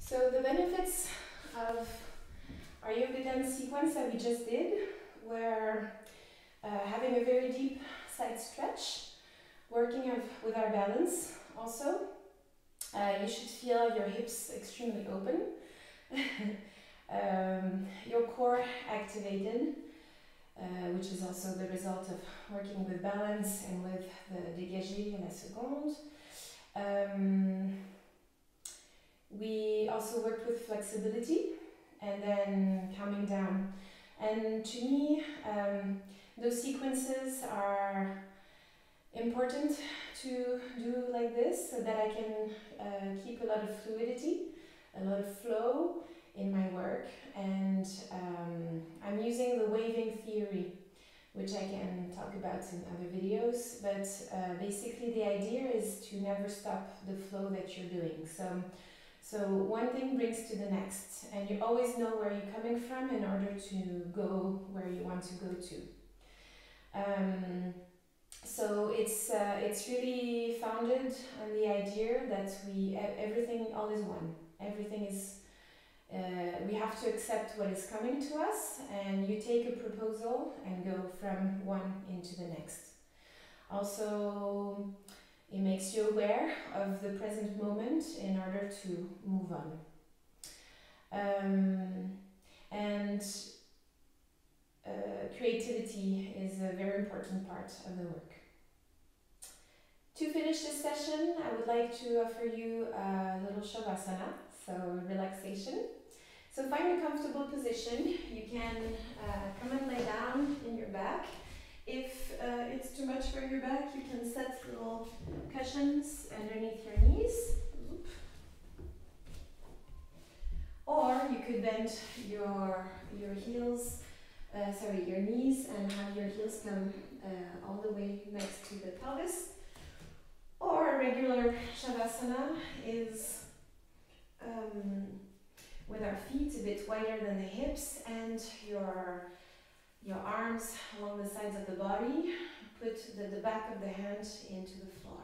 So the benefits of our yoga dance sequence that we just did were having a very deep side stretch, working with our balance also. You should feel your hips extremely open, your core activated, which is also the result of working with balance and with the dégagé à la seconde. We also worked with flexibility and then calming down. And to me, those sequences are important to do like this so that I can keep a lot of fluidity, a lot of flow in my work. And I'm using the waving theory, which I can talk about in other videos, but basically the idea is to never stop the flow that you're doing. So one thing brings to the next, and you always know where you're coming from in order to go where you want to go to. So it's really founded on the idea that everything all is one. Everything is we have to accept what is coming to us, and you take a proposal and go from one into the next. Also, it makes you aware of the present moment in order to move on. And creativity is a very important part of the work. To finish this session, I would like to offer you a little shavasana, so relaxation. So find a comfortable position. You can come and lay down in your back. If it's too much for your back, you can set little cushions underneath your knees. Or you could bend your heels, your knees, and have your heels come all the way next to the pelvis. Or a regular shavasana is with our feet a bit wider than the hips and your arms along the sides of the body. Put the back of the hand into the floor.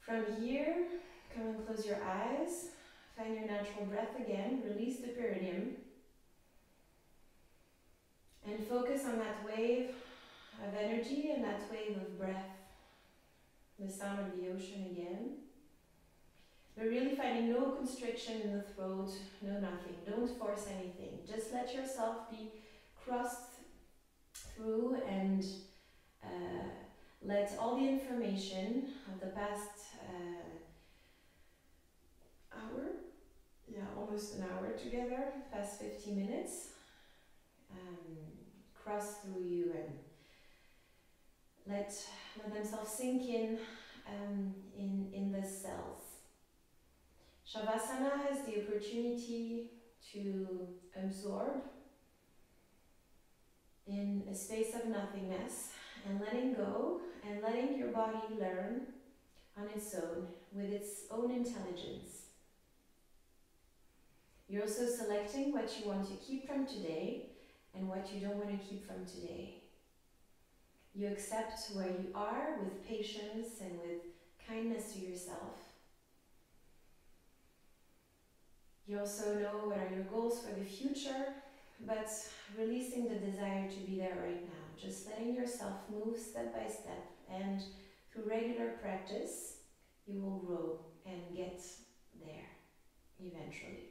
From here, come and close your eyes. Find your natural breath again. Release the perineum. And focus on that wave of energy and that wave of breath. The sound of the ocean again. But really finding no constriction in the throat, no nothing. Don't force anything. Just let yourself be crossed through and let all the information of the past hour, almost an hour together, past 50 minutes, cross through you and let themselves sink in the cells. Shavasana is the opportunity to absorb in a space of nothingness and letting go and letting your body learn on its own with its own intelligence. You're also selecting what you want to keep from today and what you don't want to keep from today. You accept where you are with patience and with kindness to yourself. You also know what are your goals for the future, but releasing the desire to be there right now. Just letting yourself move step by step, and through regular practice, you will grow and get there eventually.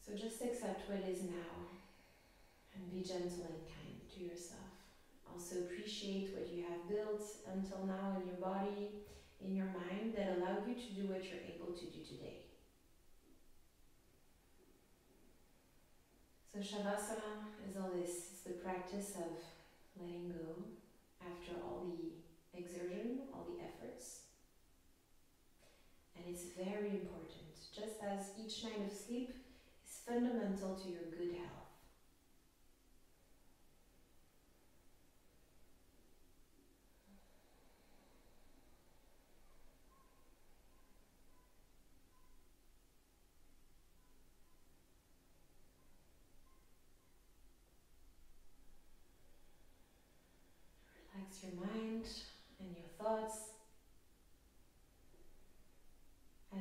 So just accept what is now and be gentle and kind to yourself. Also appreciate what you have built until now in your body, in your mind, that allow you to do what you're able to do today. So Shavasana is all this. It's the practice of letting go after all the exertion, all the efforts. And it's very important, just as each night of sleep is fundamental to your good health. Relax your mind and your thoughts.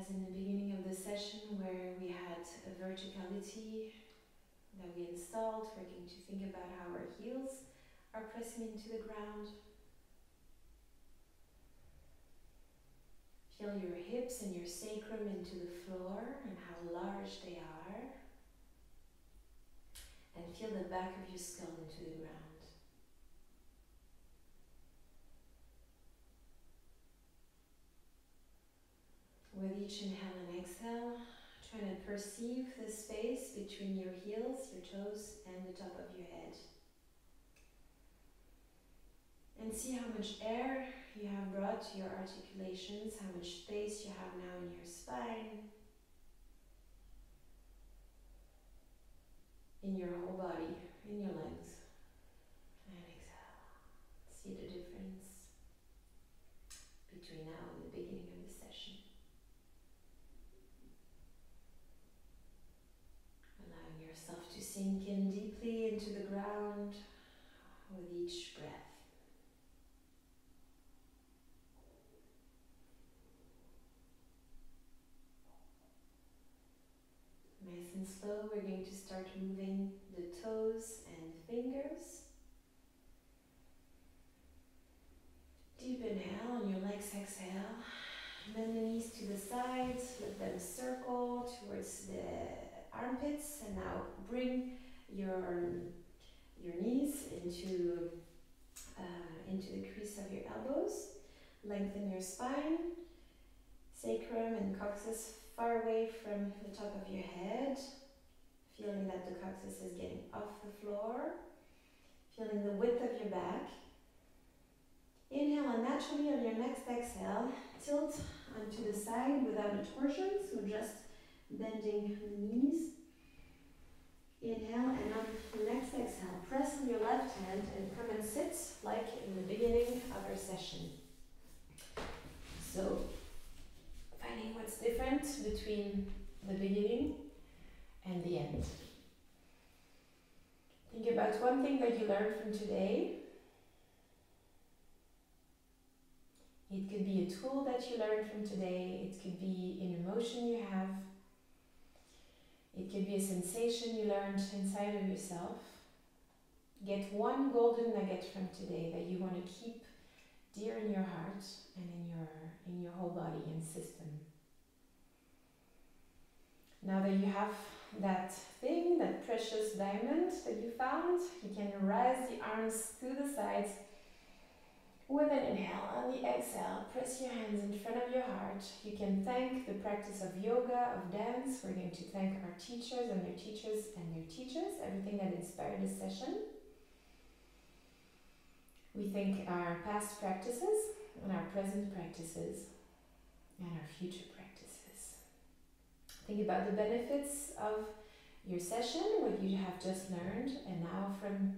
as in the beginning of the session where we had a verticality that we installed, we're going to think about how our heels are pressing into the ground. Feel your hips and your sacrum into the floor and how large they are. And feel the back of your skull into the ground. With each inhale and exhale, try to perceive the space between your heels, your toes, and the top of your head. And see how much air you have brought to your articulations, how much space you have now in your spine, in your whole body, in your legs. And exhale. See the difference between now and the beginning of the session. Allowing yourself to sink in deeply into the ground with each breath. Nice and slow, we're going to start moving the toes and fingers. Deep inhale, on your legs exhale. Bend the knees to the sides, let them circle towards the armpits, and now bring your knees into the crease of your elbows. Lengthen your spine, sacrum and coccyx far away from the top of your head, feeling that the coccyx is getting off the floor, feeling the width of your back. Inhale, and naturally on your next exhale, tilt onto the side without a torsion, so just bending the knees. Inhale, and on the next exhale, press on your left hand and come and sit like in the beginning of our session. So, finding what's different between the beginning and the end. Think about one thing that you learned from today. It could be a tool that you learned from today. It could be an emotion you have. It could be a sensation you learned inside of yourself. Get one golden nugget from today that you want to keep dear in your heart and in your whole body and system. Now that you have that thing, that precious diamond that you found, you can rise the arms to the sides. With an inhale, on the exhale, press your hands in front of your heart. You can thank the practice of yoga, of dance. We're going to thank our teachers and their teachers and their teachers, everything that inspired this session. We thank our past practices and our present practices and our future practices. Think about the benefits of your session, what you have just learned, and now from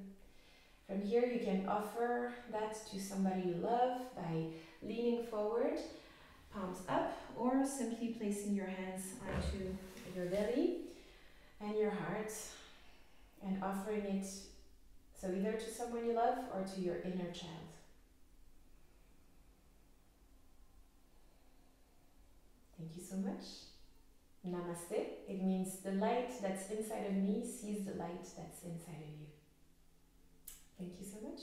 here you can offer that to somebody you love by leaning forward, palms up, or simply placing your hands onto your belly and your heart and offering it, so either to someone you love or to your inner child. Thank you so much. Namaste. It means the light that's inside of me sees the light that's inside of you. Thank you so much.